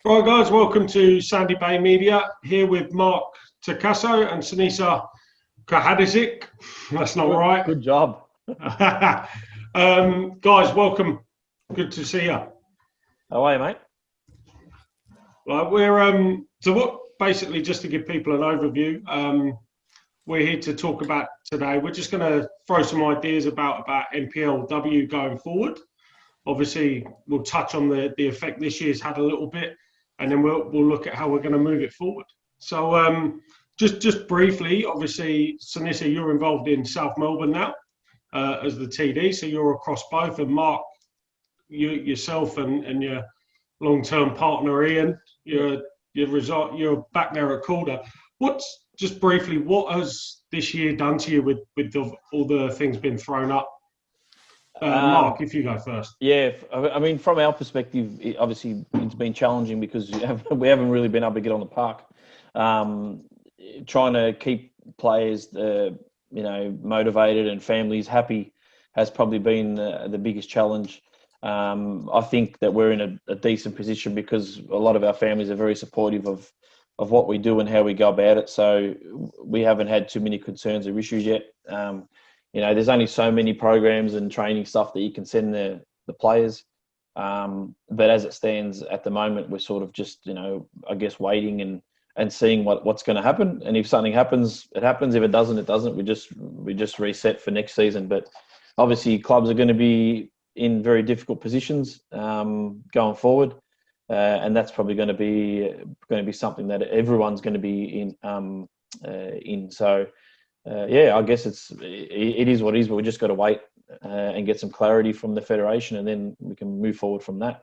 Right, guys, welcome to Sandy Bay Media. Here with Mark Torcaso and Sinisa Cohadzic. That's not right. Good job. Guys, welcome. Good to see you. How are you, mate? Right, so what? Basically, just to give people an overview, we're here to talk about today. We're just going to throw some ideas about NPLW going forward. Obviously, we'll touch on the effect this year's had a little bit, and then we'll look at how we're going to move it forward. So just briefly, obviously, Sinisa, you're involved in South Melbourne now as the TD, so you're across both. And Mark, yourself and your long-term partner Ian, you're back there at Calder. Just briefly, what has this year done to you with all the things being thrown up? Mark, if you go first. Yeah, I mean, from our perspective, obviously it's been challenging because we haven't really been able to get on the park. Trying to keep players, motivated and families happy has probably been the biggest challenge. I think that we're in a decent position because a lot of our families are very supportive of what we do and how we go about it. So we haven't had too many concerns or issues yet. There's only so many programs and training stuff that you can send the players. But as it stands at the moment, we're sort of just, I guess waiting and seeing what's going to happen. And if something happens, it happens. If it doesn't, it doesn't. We just reset for next season. But obviously clubs are going to be in very difficult positions going forward. And that's probably going to be something that everyone's going to be in. So, I guess it is what it is, but we just got to wait and get some clarity from the federation, and then we can move forward from that.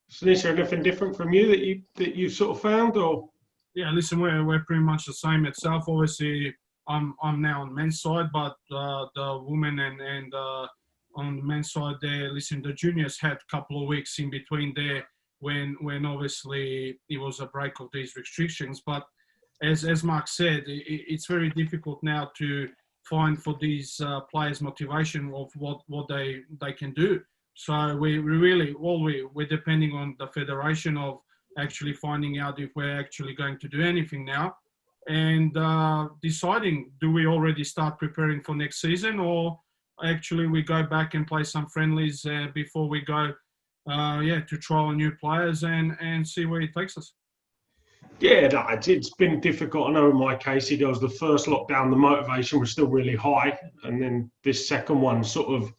So, is there anything different from you that you sort of found, or? Yeah, listen, we're pretty much the same itself. Obviously, I'm now on the men's side, but the women and on the men's side there, listen, the juniors had a couple of weeks in between there when obviously it was a break of these restrictions, but. As Mark said, it's very difficult now to find for these players motivation of what they can do. So we're depending on the federation of actually finding out if we're actually going to do anything now, and deciding, do we already start preparing for next season, or actually we go back and play some friendlies before we go to trial new players and see where it takes us. Yeah, it's been difficult. I know in my case, there was the first lockdown, the motivation was still really high. And then this second one sort of,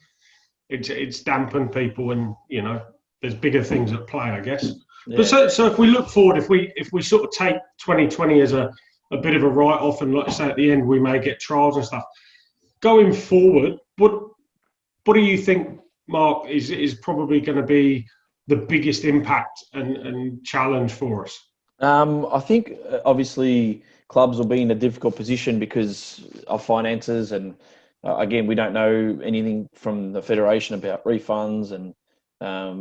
it's dampened people, and, there's bigger things at play, I guess. Yeah. But so if we look forward, if we sort of take 2020 as a bit of a write-off, and like I say, at the end, we may get trials and stuff. Going forward, what do you think, Mark, is probably going to be the biggest impact and challenge for us? I think obviously clubs will be in a difficult position because of finances, and again, we don't know anything from the federation about refunds and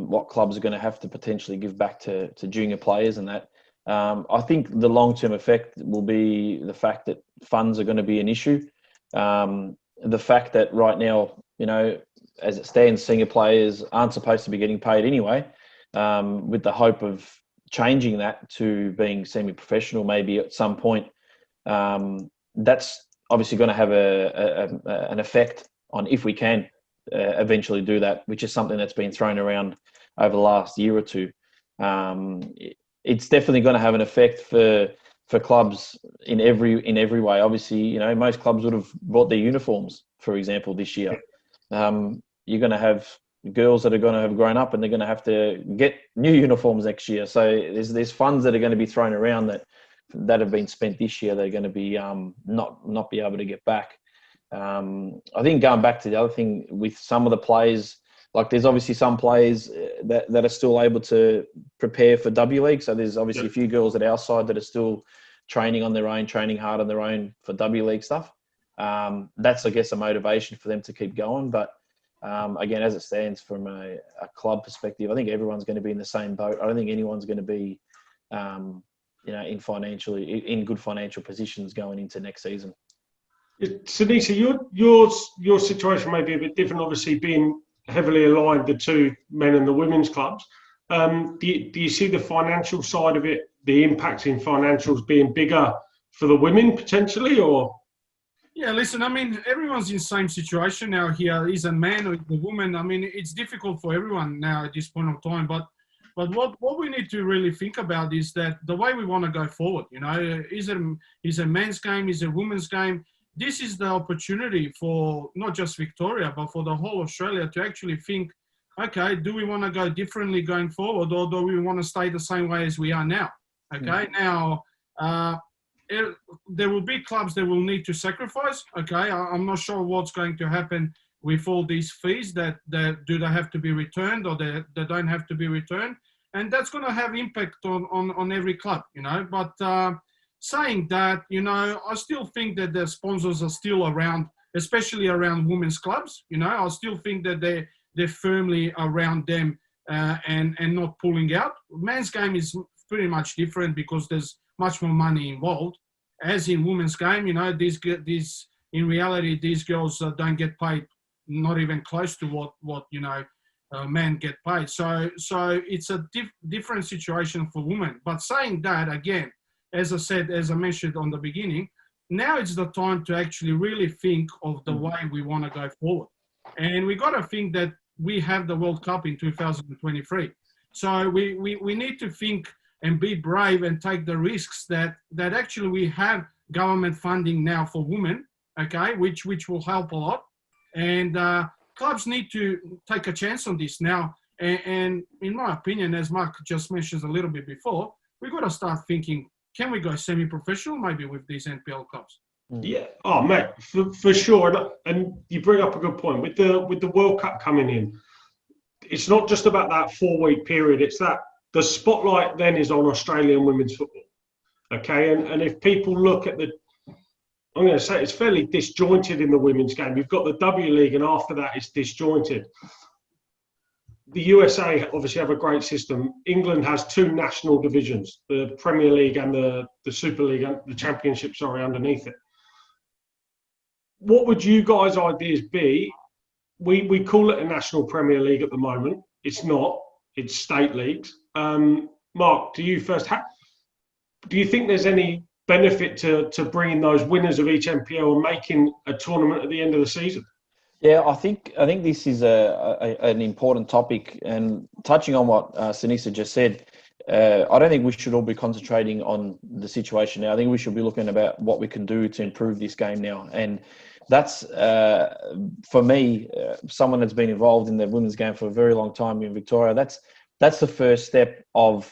what clubs are going to have to potentially give back to junior players and that. I think the long-term effect will be the fact that funds are going to be an issue. The fact that right now, as it stands, senior players aren't supposed to be getting paid anyway, with the hope of changing that to being semi-professional maybe at some point. That's obviously going to have an effect on if we can eventually do that, which is something that's been thrown around over the last year or two. It's definitely going to have an effect for clubs in every way. Obviously, most clubs would have bought their uniforms, for example, this year. You're going to have girls that are going to have grown up and they're going to have to get new uniforms next year. So there's funds that are going to be thrown around that have been spent this year. They're going to be not be able to get back. I think going back to the other thing with some of the players, like there's obviously some players that are still able to prepare for W League. So there's obviously a few girls at our side that are still training on their own, training hard on their own for W League stuff. That's, I guess, a motivation for them to keep going. But again, as it stands from a club perspective, I think everyone's going to be in the same boat. I don't think anyone's going to be, in good financial positions going into next season. Sinisa, your situation may be a bit different, obviously being heavily aligned, the two men and the women's clubs. Do you see the financial side of it, the impact in financials being bigger for the women potentially, or? Yeah, listen, I mean, everyone's in the same situation now here. Is a man or the woman. I mean, it's difficult for everyone now at this point of time. But what we need to really think about is that the way we want to go forward, you know, is a men's game, is a women's game. This is the opportunity for not just Victoria, but for the whole Australia to actually think, okay, do we want to go differently going forward, or do we want to stay the same way as we are now? Okay, now, there will be clubs that will need to sacrifice. Okay, I'm not sure what's going to happen with all these fees that do they have to be returned, or they don't have to be returned, and that's going to have impact on every club, you know. But saying that, you know, I still think that the sponsors are still around, especially around women's clubs. You know, I still think that they're firmly around them and not pulling out. Men's game is pretty much different because there's much more money involved. As in women's game, you know, these in reality, these girls don't get paid not even close to what you know, men get paid. So it's a different situation for women. But saying that, again, as I mentioned on the beginning, now it's the time to actually really think of the way we want to go forward. And we got to think that we have the World Cup in 2023. So we need to think and be brave and take the risks that actually we have government funding now for women, okay, which will help a lot. And clubs need to take a chance on this now. And in my opinion, as Mark just mentioned a little bit before, we've got to start thinking, can we go semi-professional maybe with these NPL clubs? Yeah, oh mate, for sure. And you bring up a good point with the World Cup coming in. It's not just about that 4-week period. It's that the spotlight then is on Australian women's football. Okay, and if people look at I'm going to say it's fairly disjointed in the women's game. You've got the W League, and after that, it's disjointed. The USA obviously have a great system. England has 2 national divisions, the Premier League and the Super League, and the Championship, underneath it. What would you guys' ideas be? We call it a National Premier League at the moment. It's not. It's state leagues. Mark, to you first. Do you think there's any benefit to bringing those winners of each NPL and making a tournament at the end of the season? Yeah, I think this is an important topic, and touching on what Sinisa just said, I don't think we should all be concentrating on the situation now. I think we should be looking about what we can do to improve this game now, and that's for me, someone that's been involved in the women's game for a very long time in Victoria. That's the first step of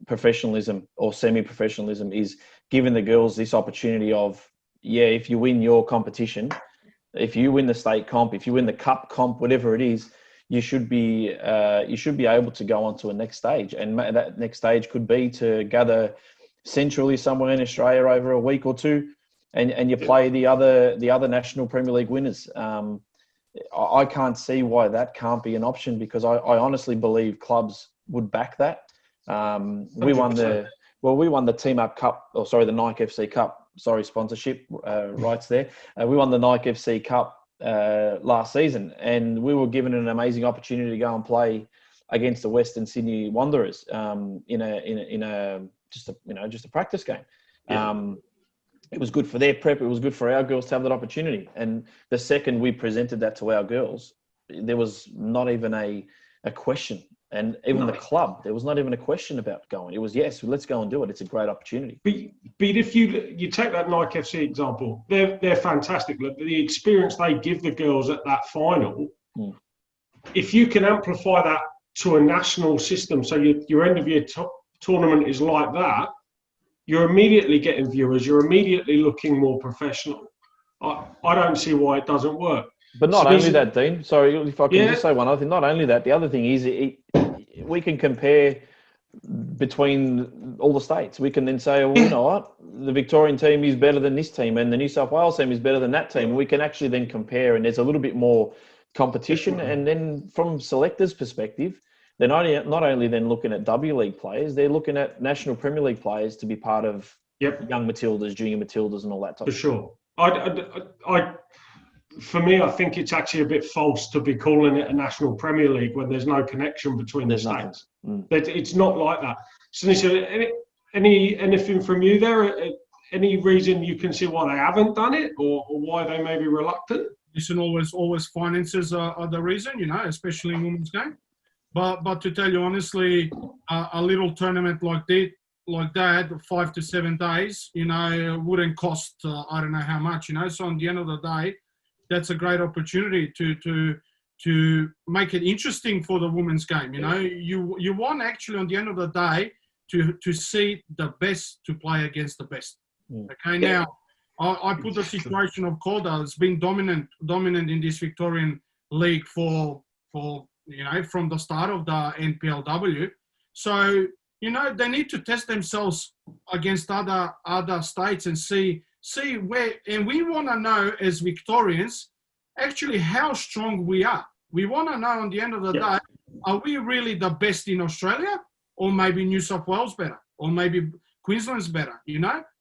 professionalism or semi-professionalism, is giving the girls this opportunity of, if you win your competition, if you win the state comp, if you win the cup comp, whatever it is, you should be able to go on to a next stage. And that next stage could be to gather centrally somewhere in Australia over a week or two, and you play the other National Premier League winners. I can't see why that can't be an option, because I honestly believe clubs would back that. We won the Team Up Cup, the Nike FC Cup, sponsorship rights there. We won the Nike FC Cup last season, and we were given an amazing opportunity to go and play against the Western Sydney Wanderers in a practice game. Yeah. It was good for their prep. It was good for our girls to have that opportunity. And the second we presented that to our girls, there was not even a question. And even the club, there was not even a question about going. It was, yes, let's go and do it. It's a great opportunity. But if you take that Nike FC example, they're fantastic. Look, the experience they give the girls at that final, if you can amplify that to a national system, so your end of year tournament is like that, you're immediately getting viewers. You're immediately looking more professional. I don't see why it doesn't work. But not only that, Dean. Sorry, if I can just say one other thing. Not only that, the other thing is we can compare between all the states. We can then say, well, you know what? The Victorian team is better than this team, and the New South Wales team is better than that team. We can actually then compare, and there's a little bit more competition. And then from selectors' perspective, they're not only then looking at W League players, they're looking at National Premier League players to be part of young Matildas, junior Matildas, and all that type of stuff. For sure. for me, I think it's actually a bit false to be calling it a national Premier League when there's no connection between the states. It's not like that. Sinisa, anything from you there? Any reason you can see why they haven't done it, or why they may be reluctant? Listen, always finances are the reason, especially in women's game. But to tell you honestly, a little tournament like that, 5 to 7 days, wouldn't cost I don't know how much, So on the end of the day, that's a great opportunity to make it interesting for the women's game. You want actually on the end of the day to see the best to play against the best. Okay, now I put the situation of Corda as being dominant in this Victorian league for from the start of the NPLW. So they need to test themselves against other states and see where. And we want to know as Victorians actually how strong we are. We want to know on the end of the day, are we really the best in Australia, or maybe New South Wales better, or maybe Queensland's better,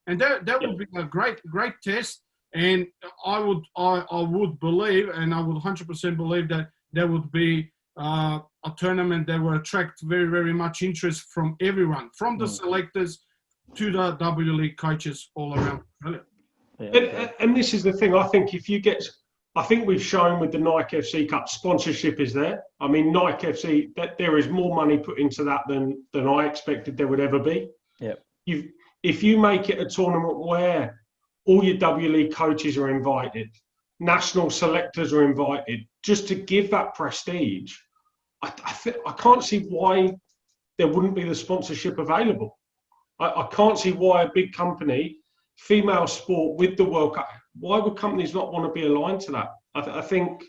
And that would be a great test. And I would believe, and I would 100% believe that there would be a tournament that will attract very, very much interest from everyone, from the selectors to the W League coaches all around Australia. And this is the thing. I think we've shown with the Nike FC Cup, sponsorship is there. I mean, Nike FC, that there is more money put into that than I expected there would ever be. Yeah. If you make it a tournament where all your W League coaches are invited, national selectors are invited, just to give that prestige, I can't see why there wouldn't be the sponsorship available. I can't see why a big company, female sport with the World Cup, why would companies not want to be aligned to that? I think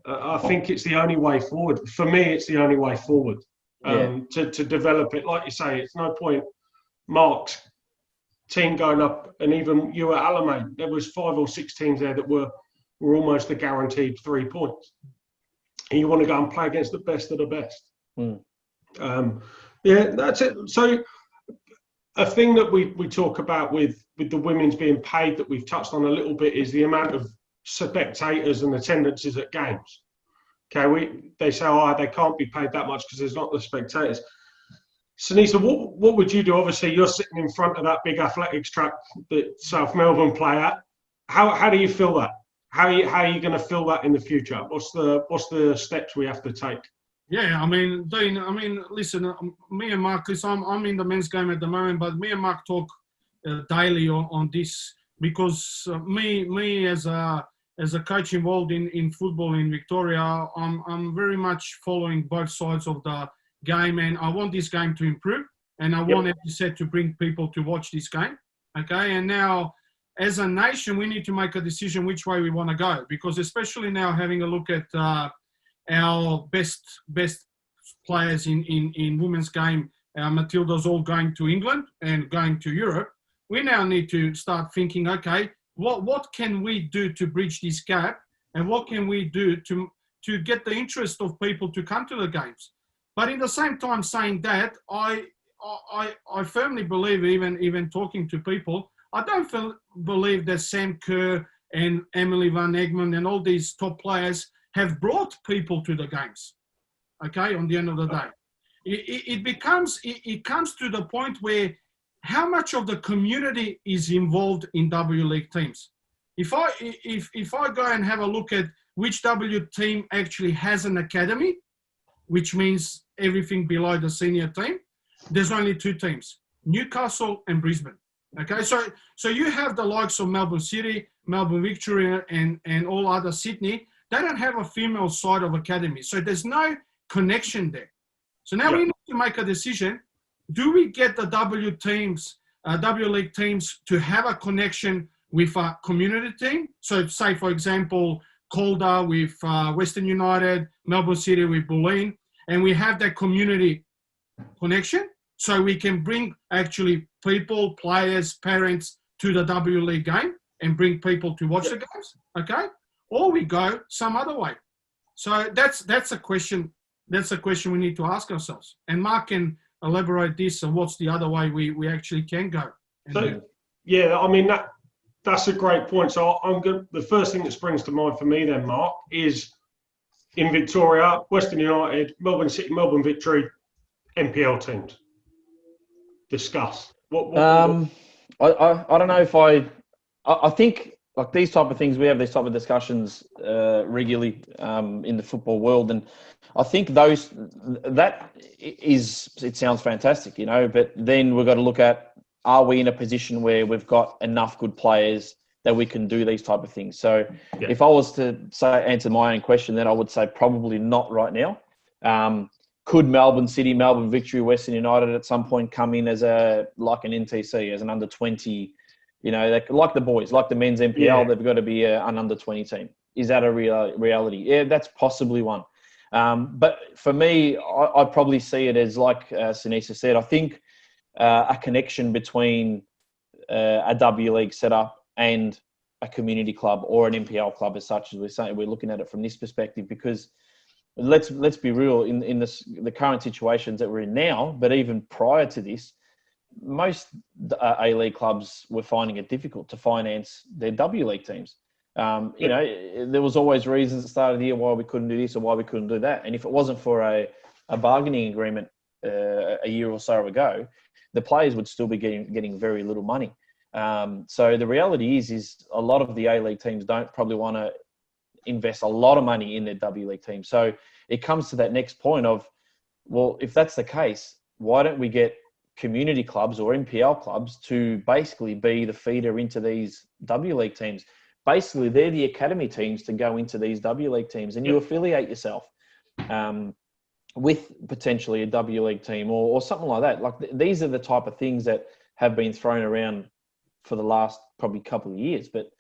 it's the only way forward. For me, it's the only way forward to develop it. Like you say, it's no point Mark's team going up, and even you at Alamein, there was 5 or 6 teams there that were almost a guaranteed 3 points. And you want to go and play against the best of the best. That's it. So a thing that we talk about with the women's being paid that we've touched on a little bit is the amount of spectators and attendances at games. Okay, they say, they can't be paid that much because there's not the spectators. Sinisa, what would you do? Obviously, you're sitting in front of that big athletics track that South Melbourne play at. How do you feel that? How are you going to feel that in the future? What's the steps we have to take? Yeah, I mean, Dean, listen, me and Mark, I'm in the men's game at the moment, but me and Mark talk daily on this because me as a coach involved in football in Victoria, I'm very much following both sides of the game, and I want this game to improve, and I want, as you said, to bring people to watch this game. Okay, and now as a nation, we need to make a decision which way we want to go, because especially now having a look at our best players in women's game, Matilda's all going to England and going to Europe. We now need to start thinking, okay, what can we do to bridge this gap, and what can we do to get the interest of people to come to the games? But in the same time, saying that, I firmly believe, even talking to people, I don't believe that Sam Kerr and Emily Van Egmond and all these top players have brought people to the games. Okay, on the end of the day, it comes to the point where how much of the community is involved in W League teams. If I go and have a look at which W team actually has an academy, which means everything below the senior team, there's only 2 teams, Newcastle and Brisbane. Okay, so you have the likes of Melbourne City, Melbourne Victoria, and all other Sydney. They don't have a female side of academy, so there's no connection there. So now we need to make a decision. Do we get the W League teams to have a connection with a community team? So say, for example, Calder with Western United, Melbourne City with Bulleen, and we have that community connection, so we can bring actually people, players, parents to the W League game and bring people to watch the games, okay? Or we go some other way. So that's a question. That's a question we need to ask ourselves. And Mark can elaborate this on what's the other way we actually can go. So, I mean, that's a great point. So the first thing that springs to mind for me then, Mark, is in Victoria, Western United, Melbourne City, Melbourne Victory, NPL teams. Discuss. I don't know if I think like these type of things, we have these type of discussions regularly in the football world, and I think it sounds fantastic, but then we've got to look at, are we in a position where we've got enough good players that we can do these type of things? So if I was to answer my own question, then I would say probably not right now. Could Melbourne City, Melbourne Victory, Western United at some point come in as like an NTC, as an under 20, like the boys, like the men's NPL, they've got to be an under 20 team. Is that a reality? Yeah, that's possibly one. But for me, I probably see it as like Sinisa said, I think a connection between a W League setup and a community club or an NPL club as such, as we're saying, we're looking at it from this perspective, because let's be real, in the current situations that we're in now, but even prior to this, most A-League clubs were finding it difficult to finance their W League teams. There was always reasons at the start of the year why we couldn't do this or why we couldn't do that. And if it wasn't for a bargaining agreement a year or so ago, the players would still be getting very little money. So the reality is a lot of the A-League teams don't probably want to invest a lot of money in their W League team. So it comes to that next point of, well, if that's the case, why don't we get community clubs or NPL clubs to basically be the feeder into these W League teams? Basically, they're the academy teams to go into these W League teams, and you affiliate yourself with potentially a W League team or something like that. Like these are the type of things that have been thrown around for the last probably couple of years, but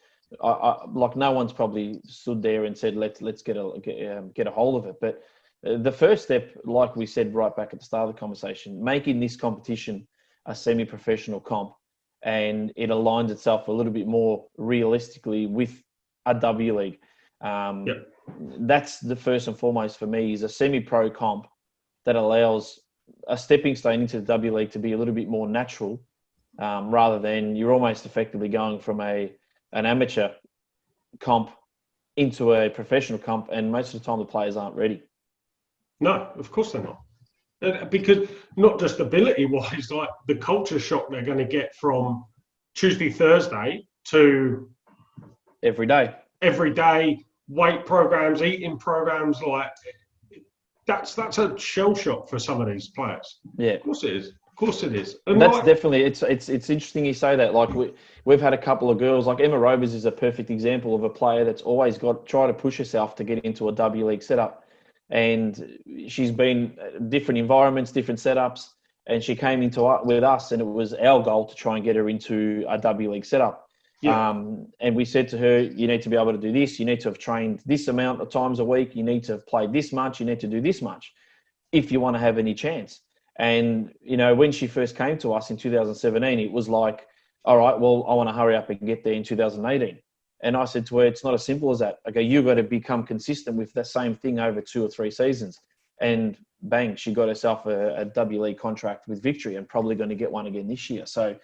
like no one's probably stood there and said, let's get a hold of it. But the first step, like we said right back at the start of the conversation, making this competition a semi-professional comp, and it aligns itself a little bit more realistically with a W League. That's the first and foremost for me, is a semi-pro comp that allows a stepping stone into the W League to be a little bit more natural, rather than you're almost effectively going from an amateur comp into a professional comp, and most of the time the players aren't ready. No, of course they're not. Because not just ability-wise, like the culture shock they're going to get from Tuesday, Thursday to every day, weight programs, eating programs, like that's a shell shock for some of these players. Yeah, of course it is. Of course it is. And that's definitely, it's interesting you say that. Like we've had a couple of girls, like Emma Rovers is a perfect example of a player that's always try to push herself to get into a W League setup. And she's been different environments, different setups, and she came with us, and it was our goal to try and get her into a W League setup. And we said to her, you need to be able to do this. You need to have trained this amount of times a week. You need to have played this much. You need to do this much if you want to have any chance. And, when she first came to us in 2017, it was like, all right, well, I want to hurry up and get there in 2018. And I said to her, it's not as simple as that. Okay, you've got to become consistent with the same thing over 2 or 3 seasons. And bang, she got herself a W League contract with Victory, and probably going to get one again this year. So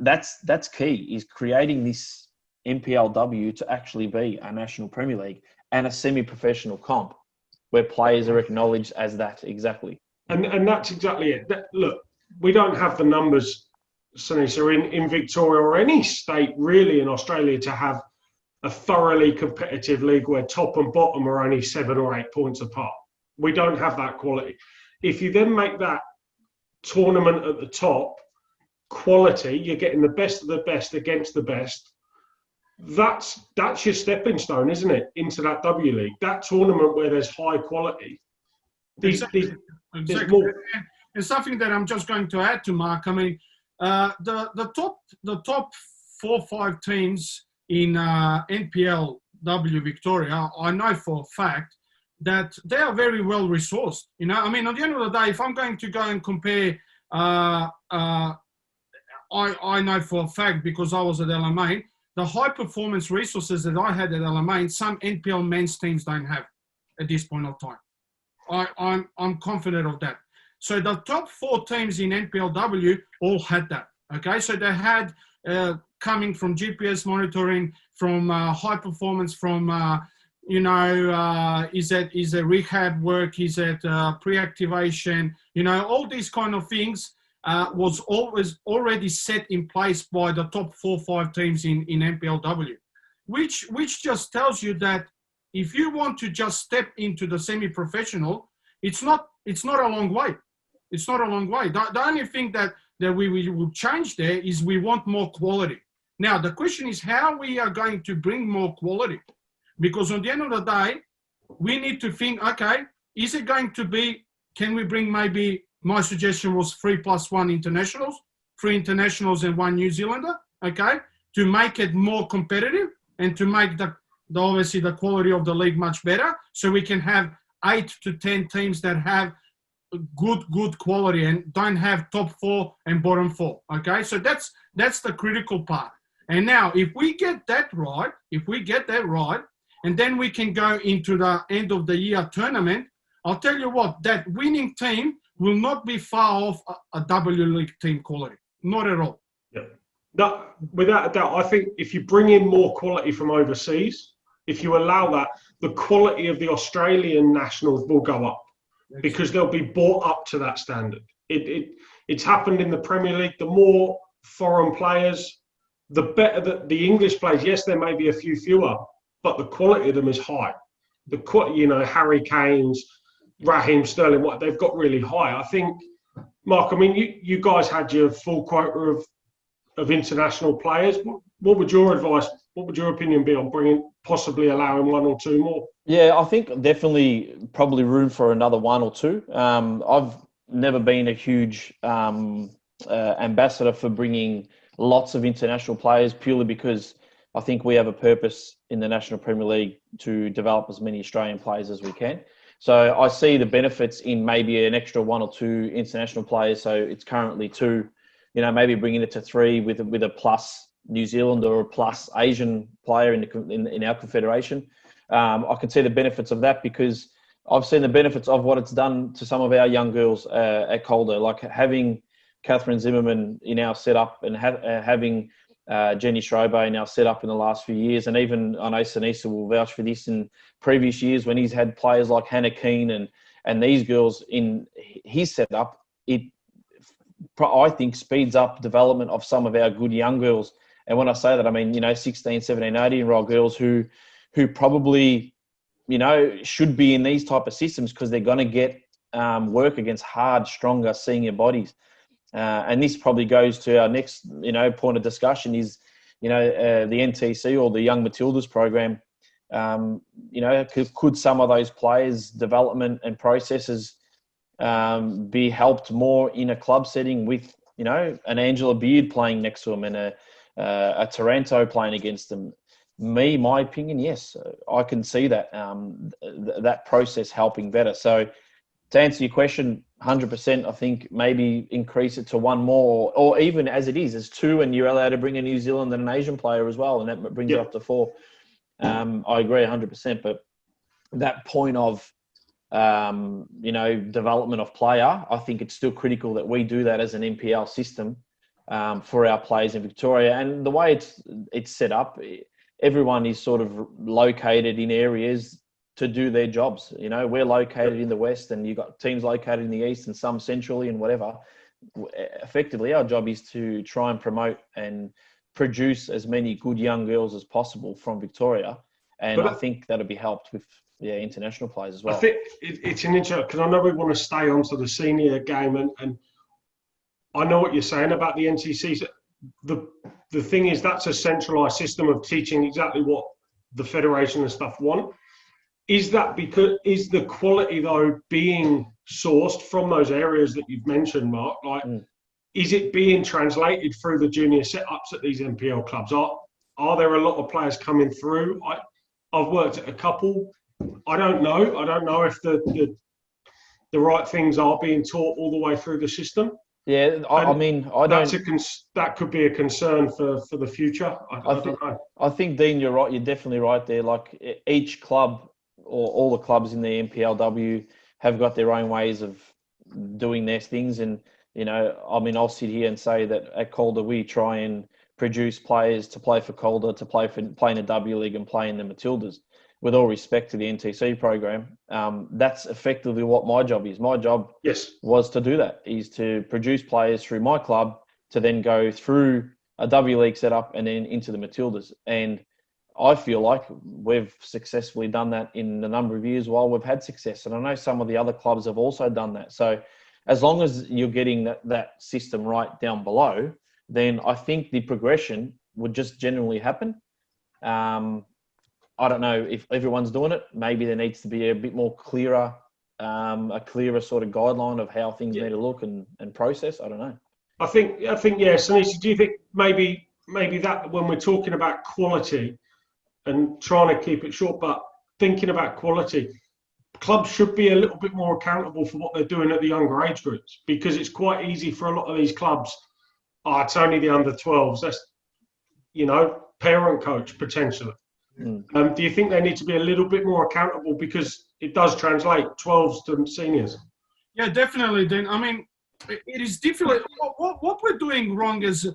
that's key, is creating this NPLW to actually be a National Premier League and a semi-professional comp where players are acknowledged as that exactly. And that's exactly it. Look, we don't have the numbers, Sinisa, in Victoria or any state really in Australia to have a thoroughly competitive league where top and bottom are only 7 or 8 points apart. We don't have that quality. If you then make that tournament at the top quality, you're getting the best of the best against the best. That's your stepping stone, isn't it, into that W League? That tournament where there's high quality. Exactly. It's something that I'm just going to add to Mark. I mean, the top 4 or 5 teams in NPLW Victoria, I know for a fact that they are very well resourced. I mean, at the end of the day, if I'm going to go and compare, I know for a fact, because I was at Alamein, the high performance resources that I had at Alamein, some NPL men's teams don't have at this point of time. I'm confident of that. So the top 4 teams in NPLW all had that. Okay, so they had a coming from GPS monitoring, from high performance, from is it rehab work, is it pre-activation, all these kind of things was always already set in place by the top 4 or 5 teams in NPLW, which just tells you that if you want to just step into the semi-professional, it's not a long way. It's not a long way. The only thing that we will change there is we want more quality. Now, the question is how we are going to bring more quality. Because on the end of the day, we need to think, okay, is it going to be, can we bring maybe, my suggestion was 3+1 internationals, 3 internationals and 1 New Zealander, okay, to make it more competitive and to make obviously the quality of the league much better, so we can have 8 to 10 teams that have good quality and don't have top 4 and bottom 4, okay? So that's the critical part. And now, if we get that right, and then we can go into the end of the year tournament, I'll tell you what, that winning team will not be far off a W League team quality. Not at all. Yeah. No, without a doubt, I think if you bring in more quality from overseas, if you allow that, the quality of the Australian nationals will go up because they'll be brought up to that standard. It's happened in the Premier League. The more foreign players, the better the English players. Yes, there may be a few fewer, but the quality of them is high. The quality, Harry Kane's, Raheem Sterling, what they've got really high. I think, Mark, I mean, you guys had your full quota of international players. What would your advice, what would your opinion be on possibly allowing 1 or 2 more? Yeah, I think definitely probably room for another 1 or 2. I've never been a huge ambassador for bringing lots of international players purely because I think we have a purpose in the National Premier League to develop as many Australian players as we can. So I see the benefits in maybe an extra 1 or 2 international players. So it's currently 2, maybe bringing it to 3 with a plus New Zealand or a plus Asian player in our confederation. I can see the benefits of that because I've seen the benefits of what it's done to some of our young girls at Calder, like having Catherine Zimmerman in our setup and having Jenny Schrobe in our setup in the last few years. And even I know Sinisa will vouch for this in previous years when he's had players like Hannah Keane and these girls in his setup. It, I think, speeds up development of some of our good young girls. And when I say that, I mean, 16, 17, 18-year-old girls who probably, should be in these type of systems because they're going to get work against hard, stronger senior bodies. And this probably goes to our next, point of discussion is, the NTC or the Young Matildas program. Could some of those players' development and processes be helped more in a club setting with, an Angela Beard playing next to them and a Taranto playing against them? My opinion, yes, I can see that that process helping better. So to answer your question, 100%, I think maybe increase it to 1 more, or even as it is, as 2, and you're allowed to bring a New Zealand and an Asian player as well, and that brings it up to 4. I agree 100%, but that point of, development of player, I think it's still critical that we do that as an NPL system for our players in Victoria. And the way it's set up, everyone is sort of located in areas to do their jobs. We're located in the West and you've got teams located in the East and some centrally and whatever. Effectively, our job is to try and promote and produce as many good young girls as possible from Victoria. And I think that'll be helped with international players as well. I think it's an interesting, because I know we want to stay on to the senior game and I know what you're saying about the NTCs. The thing is, that's a centralised system of teaching exactly what the federation and stuff want. Is the quality though being sourced from those areas that you've mentioned, Mark? Is it being translated through the junior setups at these NPL clubs? Are there a lot of players coming through? I've worked at a couple. I don't know. I don't know if the right things are being taught all the way through the system. Yeah, I mean, I don't. That could be a concern for the future. I don't know. I think, Dean, you're right. You're definitely right there. Like each club or all the clubs in the NPLW have got their own ways of doing their things, and You know, I mean, I'll sit here and say that at Calder we try and produce players to play for Calder, to play in the W League and play in the Matildas. With all respect to the NTC program, that's effectively what my job is. My job was to do that, is to produce players through my club to then go through a W League setup and then into the Matildas. And I feel like we've successfully done that in a number of years while we've had success. And I know some of the other clubs have also done that. So as long as you're getting that system right down below, then I think the progression would just generally happen. I don't know if everyone's doing it. Maybe there needs to be a bit more clearer, a clearer sort of guideline of how things need to look and process. I don't know. I think, Sinisa, do you think maybe that when we're talking about quality and trying to keep it short, but thinking about quality, clubs should be a little bit more accountable for what they're doing at the younger age groups, because it's quite easy for a lot of these clubs. Oh, it's only the under 12s. That's, parent coach potentially. Do you think they need to be a little bit more accountable, because it does translate 12s to seniors? Yeah, definitely, Dean. I mean, it is difficult. What we're doing wrong as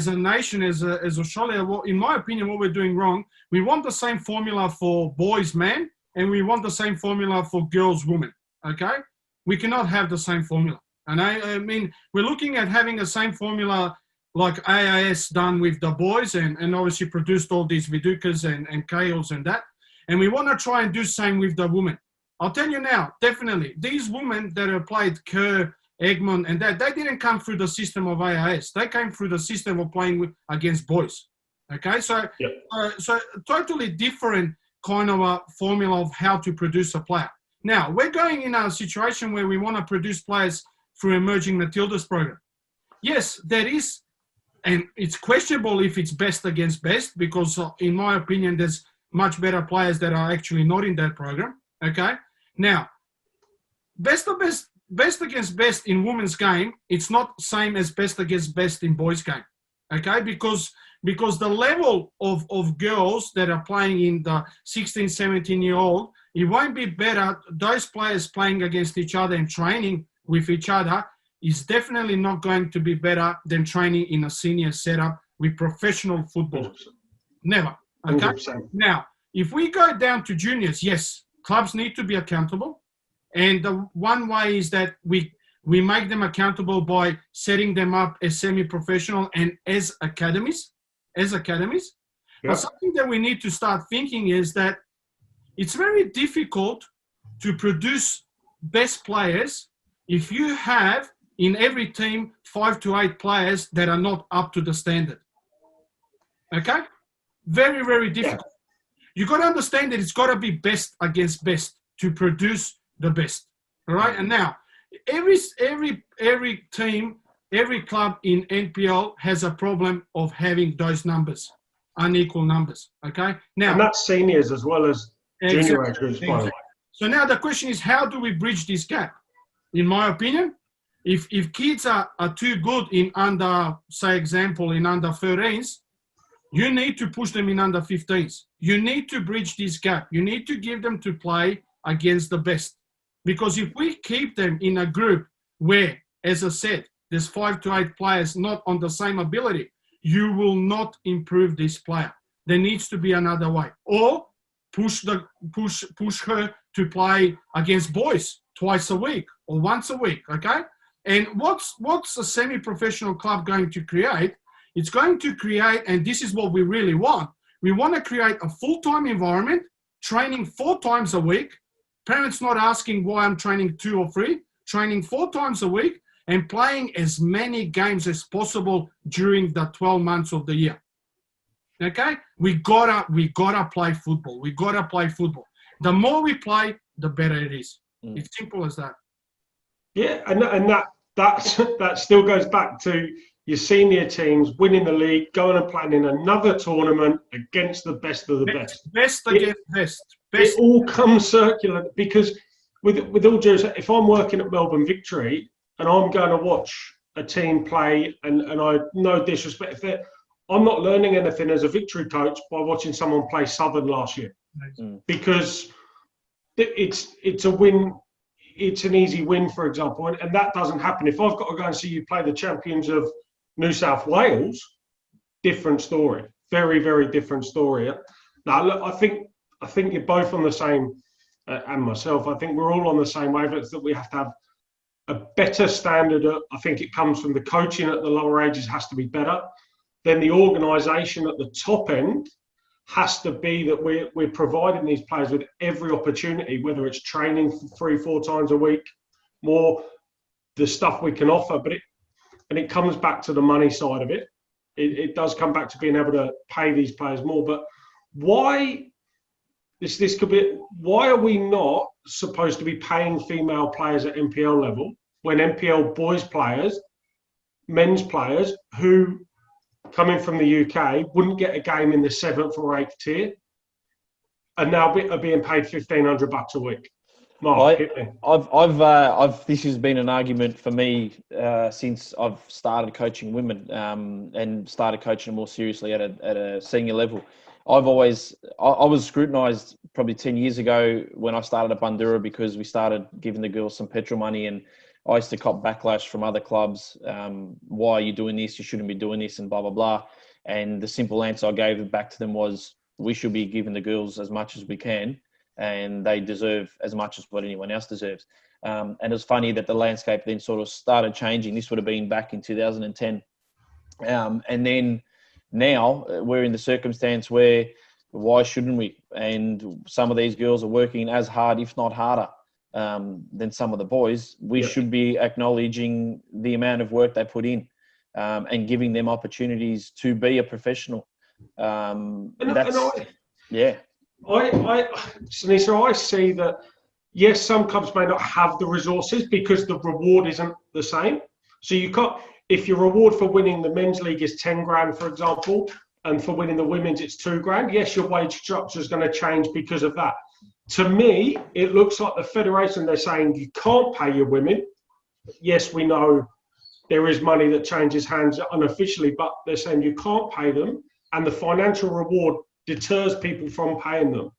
a nation, as Australia, in my opinion, what we're doing wrong, we want the same formula for boys, men, and we want the same formula for girls, women. Okay? We cannot have the same formula. And I mean, we're looking at having the same formula like AIS done with the boys and obviously produced all these Vidukas and Kales and that. And we want to try and do same with the women. I'll tell you now, definitely, these women that have played Kerr, Egmont and that, they didn't come through the system of AIS. They came through the system of playing against boys. Okay, so totally different kind of a formula of how to produce a player. Now, we're going in a situation where we want to produce players through emerging Matildas program. Yes, there is, and it's questionable if it's best against best, because in my opinion, there's much better players that are actually not in that program. Okay. Now, best against best in women's game, it's not same as best against best in boys game. Okay. Because the level of girls that are playing in the 16, 17-year-old, it won't be better. Those players playing against each other and training with each other is definitely not going to be better than training in a senior setup with professional football. 100%. Never. Okay. 100%. Now, if we go down to juniors, yes, clubs need to be accountable. And the one way is that we make them accountable by setting them up as semi-professional and as academies. Yep. But something that we need to start thinking is that it's very difficult to produce best players if you have in every team 5 to 8 players that are not up to the standard. Okay? Very, very difficult. Yeah. You got to understand that it's got to be best against best to produce the best. All right? And now, every team, every club in NPL has a problem of having those numbers, unequal numbers. Okay? Now, and that's seniors as well as junior age groups, by the way. So now the question is, how do we bridge this gap? In my opinion, if kids are too good in under, say example, in under 13s, you need to push them in under 15s. You need to bridge this gap. You need to give them to play against the best. Because if we keep them in a group where, as I said, there's 5 to 8 players not on the same ability, you will not improve this player. There needs to be another way. Or push her to play against boys twice a week or once a week, okay? And what's a semi-professional club going to create? It's going to create, and this is what we really want, we want to create a full-time environment, training 4 times a week, parents not asking why I'm training 2 or 3, training 4 times a week, and playing as many games as possible during the 12 months of the year. Okay? We gotta play football. We gotta play football. The more we play, the better it is. It's simple as that. Yeah, and that still goes back to your senior teams winning the league, going and playing in another tournament against the best of the best. Best against best. It all comes circular, because with all due respect, if I'm working at Melbourne Victory and I'm going to watch a team play, and I no disrespect, I'm not learning anything as a Victory coach by watching someone play Southern last year, because it's a win. it's an easy win, for example, and that doesn't happen. If I've got to go and see you play the champions of New South Wales, different story. Very, very different story. Now, look, I think you're both on the same, and myself, I think we're all on the same wavelength that we have to have a better standard. I think it comes from the coaching at the lower ages has to be better. Then the organisation at the top end has to be that we're providing these players with every opportunity, whether it's training 3-4 times a week, more the stuff we can offer. But it comes back to the money side of it. It does come back to being able to pay these players more. But why this could be? Why are we not supposed to be paying female players at NPL level when NPL boys players, men's players who coming from the UK wouldn't get a game in the 7th or 8th tier, and now are being paid $1,500 a week? Mark, hit me. I've this has been an argument for me since I've started coaching women and started coaching them more seriously at a senior level. I was scrutinised probably 10 years ago when I started at Bundoora because we started giving the girls some petrol money, and I used to cop backlash from other clubs. Why are you doing this? You shouldn't be doing this, and blah, blah, blah. And the simple answer I gave back to them was, we should be giving the girls as much as we can, and they deserve as much as what anyone else deserves. And it was funny that the landscape then sort of started changing. This would have been back in 2010. And then now we're in the circumstance where why shouldn't we? And some of these girls are working as hard, if not harder, than some of the boys. We should be acknowledging the amount of work they put in and giving them opportunities to be a professional. Sinisa, I see that, yes, some clubs may not have the resources because the reward isn't the same. So you can't, if your reward for winning the men's league is 10 grand, for example, and for winning the women's it's 2 grand, yes, your wage structure is going to change because of that. To me, it looks like the federation, they're saying you can't pay your women. Yes, we know there is money that changes hands unofficially, but they're saying you can't pay them, and the financial reward deters people from paying them.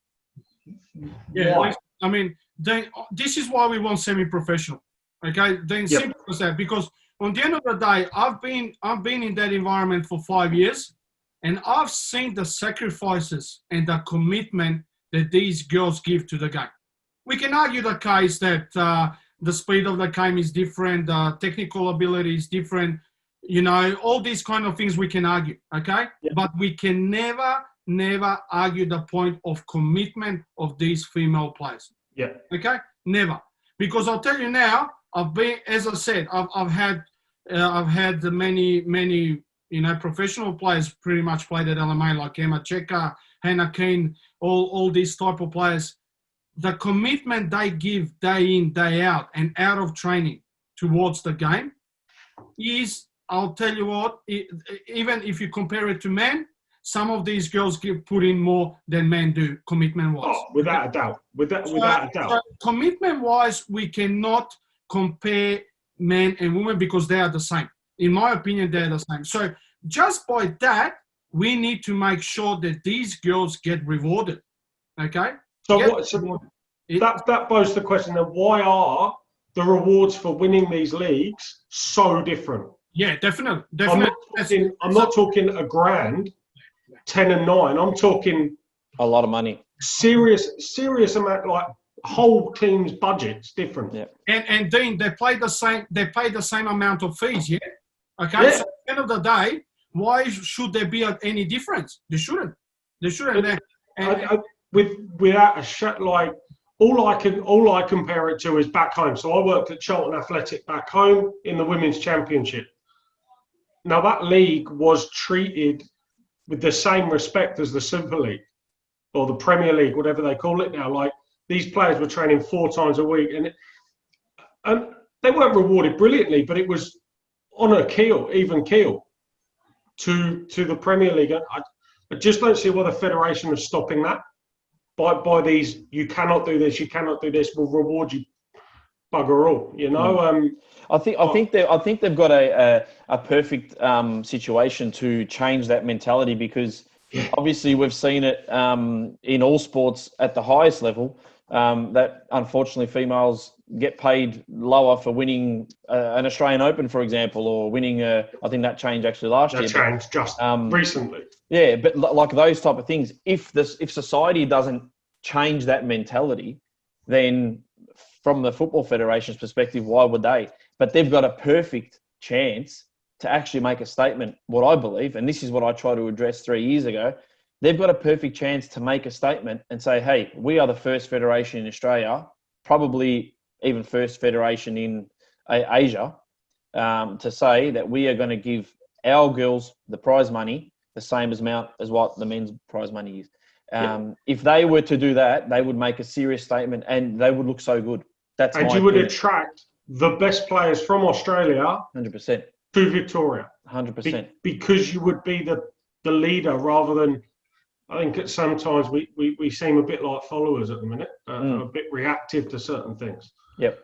Yeah, why? I mean, this is why we want semi-professional. Okay, then simple as that. Because on the end of the day, I've been in that environment for 5 years, and I've seen the sacrifices and the commitment that these girls give to the game. We can argue the case that the speed of the game is different, the technical ability is different, you know, all these kind of things we can argue, okay? Yeah. But we can never argue the point of commitment of these female players. Yeah. Okay? Never. Because I'll tell you now, I've been, as I said, I've had many, you know, professional players pretty much played at LMA, like Emma Checker, Hannah Keane, all these type of players. The commitment they give day in, day out, and out of training towards the game is, I'll tell you what, even if you compare it to men, some of these girls put in more than men do, commitment-wise. Oh, without a doubt. Without a doubt. So commitment-wise, we cannot compare men and women because they are the same. In my opinion, they're the same. So just by that, we need to make sure that these girls get rewarded. Okay? So that poses the question then, why are the rewards for winning these leagues so different? Yeah, definitely. I'm not talking a grand, 10 and 9. I'm talking a lot of money. Serious amount, like whole team's budget's different. Yeah. And Dean, they pay the same amount of fees, yeah? Okay. Yeah. So at the end of the day, why should there be any difference? They shouldn't. Without a shot, like all I compare it to is back home. So I worked at Charlton Athletic back home in the Women's Championship. Now that league was treated with the same respect as the Super League or the Premier League, whatever they call it now. Like these players were training 4 times a week, and they weren't rewarded brilliantly, but it was on a even keel to the Premier League. I just don't see why the federation is stopping that. By these, you cannot do this, we'll reward you, bugger all, you know. I think they've got a perfect situation to change that mentality, because obviously we've seen it in all sports at the highest level. that unfortunately females get paid lower for winning an Australian Open, for example, or winning I think that changed actually last year. That changed just recently. Yeah, but like those type of things, if society doesn't change that mentality, then from the Football Federation's perspective, why would they? But they've got a perfect chance to actually make a statement, what I believe, and this is what I tried to address 3 years ago. They've got a perfect chance to make a statement and say, hey, we are the first federation in Australia, probably even first federation in Asia, to say that we are going to give our girls the prize money the same amount as what the men's prize money is. If they were to do that, they would make a serious statement and they would look so good. And you would attract the best players from Australia 100%. to Victoria. 100%. Because you would be the leader rather than, I think at sometimes we seem a bit like followers at the minute, a bit reactive to certain things. Yep.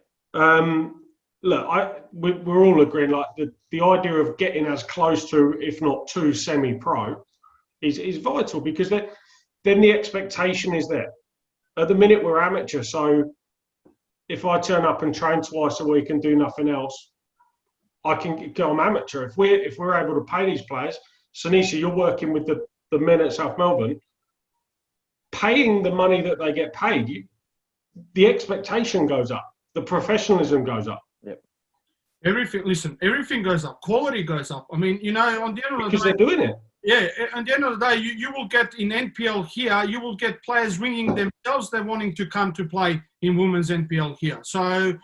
Look, we're all agreeing, like the idea of getting as close to, if not to, semi-pro is vital, because then the expectation is there. At the minute, we're amateur, so if I turn up and train twice a week and do nothing else, I can go. I'm amateur. If we're able to pay these players, Sinisa, you're working with the men at South Melbourne, paying the money that they get paid, the expectation goes up, the professionalism goes up. Yep. Everything goes up, quality goes up. I mean, on the end of the day, because they're doing it. Yeah, at the end of the day, you will get in NPL here, you will get players ringing themselves, they're wanting to come to play in women's NPL here. So,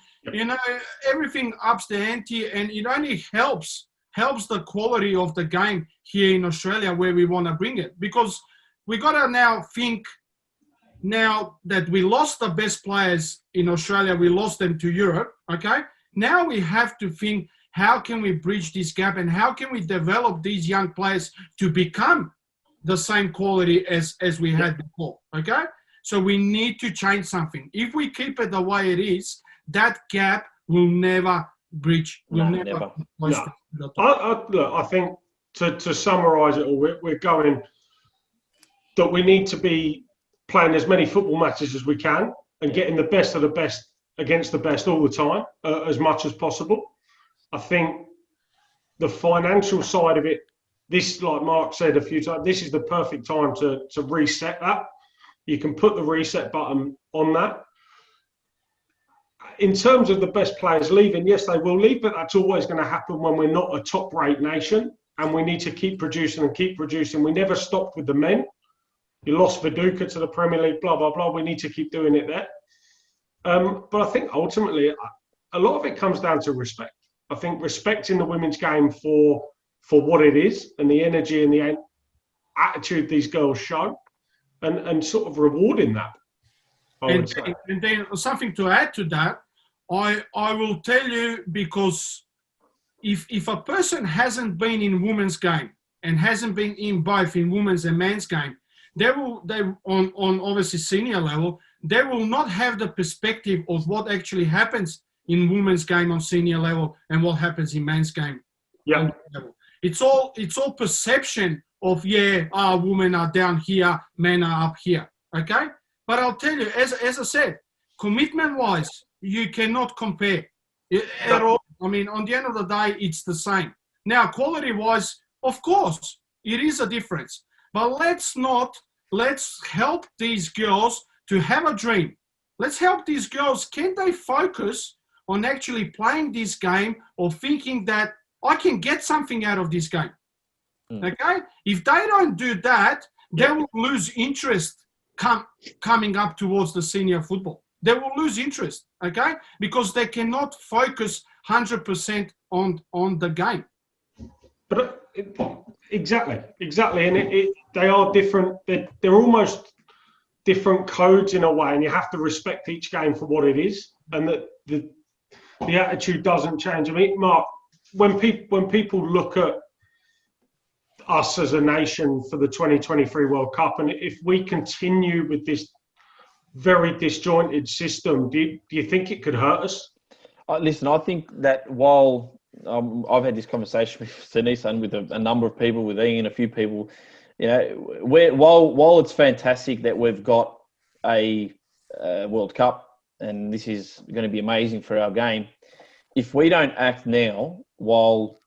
everything ups the ante, and it only helps the quality of the game here in Australia where we want to bring it. Because we got to now think, now that we lost the best players in Australia, we lost them to Europe, okay? Now we have to think, how can we bridge this gap and how can we develop these young players to become the same quality as we had before, okay? So we need to change something. If we keep it the way it is, that gap will never bridge. Never. I think to summarise it all, we're going that we need to be playing as many football matches as we can and getting the best of the best against the best all the time, as much as possible. I think the financial side of it, this, like Mark said a few times, this is the perfect time to reset that. You can put the reset button on that. In terms of the best players leaving, yes, they will leave, but that's always going to happen when we're not a top-rate nation, and we need to keep producing and keep producing. We never stopped with the men. You lost Viduka to the Premier League, blah, blah, blah. We need to keep doing it there. But I think ultimately, a lot of it comes down to respect. I think respecting the women's game for what it is and the energy and the attitude these girls show and sort of rewarding that. And then something to add to that, I will tell you, because if a person hasn't been in women's game and hasn't been in both in women's and men's game, they on obviously senior level, they will not have the perspective of what actually happens in women's game on senior level and what happens in men's game. Yeah. It's all perception of, women are down here, men are up here. Okay? But I'll tell you, as I said, commitment-wise, you cannot compare at all. I mean, on the end of the day, it's the same. Now, quality-wise, of course, it is a difference. But let's help these girls to have a dream. Let's help these girls. Can they focus on actually playing this game or thinking that I can get something out of this game? Okay? If they don't do that, they will lose interest coming up towards the senior football. They will lose interest, okay? Because they cannot focus 100% on the game. But exactly. And they are different. They're almost different codes in a way, and you have to respect each game for what it is, and that the attitude doesn't change. I mean, Mark, when people look at us as a nation for the 2023 World Cup, and if we continue with this very disjointed system, do you think it could hurt us? Listen, I think that while I've had this conversation with Sinisa and with a number of people, with Ian, a few people, while it's fantastic that we've got a World Cup, and this is going to be amazing for our game. If we don't act now, while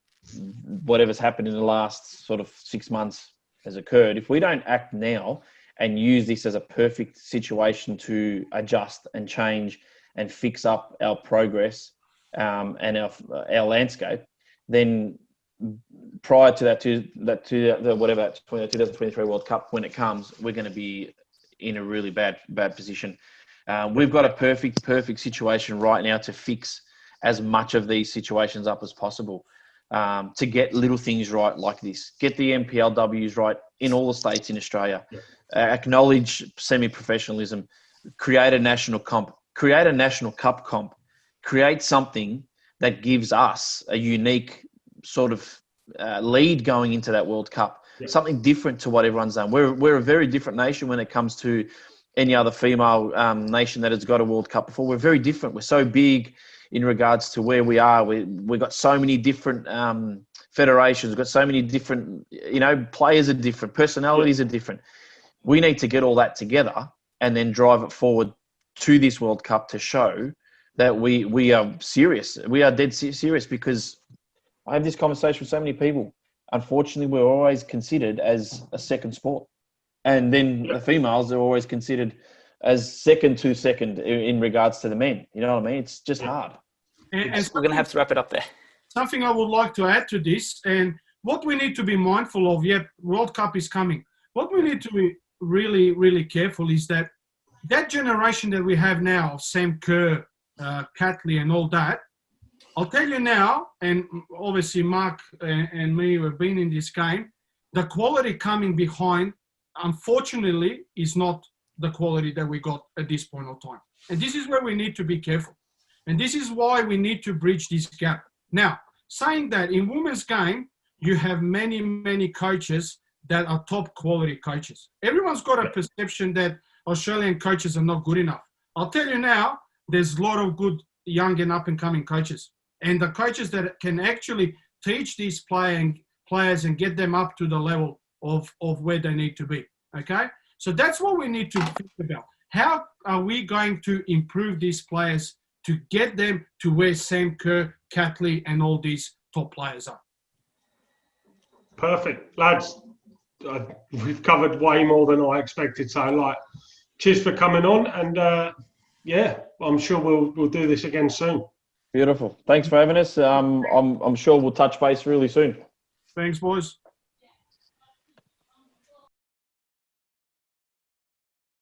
whatever's happened in the last sort of 6 months has occurred, if we don't act now and use this as a perfect situation to adjust and change and fix up our progress and our landscape, then prior to the 2023 World Cup, when it comes, we're going to be in a really bad position. We've got a perfect situation right now to fix as much of these situations up as possible, to get little things right like this, get the NPLWs right in all the states in Australia, acknowledge semi-professionalism, create a national comp, create a national cup comp, create something that gives us a unique sort of lead going into that World Cup, something different to what everyone's done. We're a very different nation when it comes to any other female nation that has got a World Cup before. We're very different. We're so big in regards to where we are. We've got so many different federations. We've got so many different, players are different, personalities are different. We need to get all that together and then drive it forward to this World Cup to show that we are serious. We are dead serious, because I have this conversation with so many people. Unfortunately, we're always considered as a second sport. And then the females are always considered as second in regards to the men. You know what I mean? It's just hard. And we're going to have to wrap it up there. Something I would like to add to this, and what we need to be mindful of, World Cup is coming. What we need to be really, really careful is that generation that we have now, Sam Kerr, Catley and all that, I'll tell you now, and obviously Mark and me have been in this game, the quality coming behind, unfortunately, is not the quality that we got at this point of time. And this is where we need to be careful. And this is why we need to bridge this gap. Now, saying that, in women's game, you have many, many coaches that are top quality coaches. Everyone's got a perception that Australian coaches are not good enough. I'll tell you now, there's a lot of good young and up-and-coming coaches. And the coaches that can actually teach these players and get them up to the level of where they need to be, okay? So that's what we need to think about. How are we going to improve these players to get them to where Sam Kerr, Catley, and all these top players are? Perfect. Lads, we've covered way more than I expected. So, cheers for coming on. And, I'm sure we'll do this again soon. Beautiful. Thanks for having us. I'm sure we'll touch base really soon. Thanks, boys.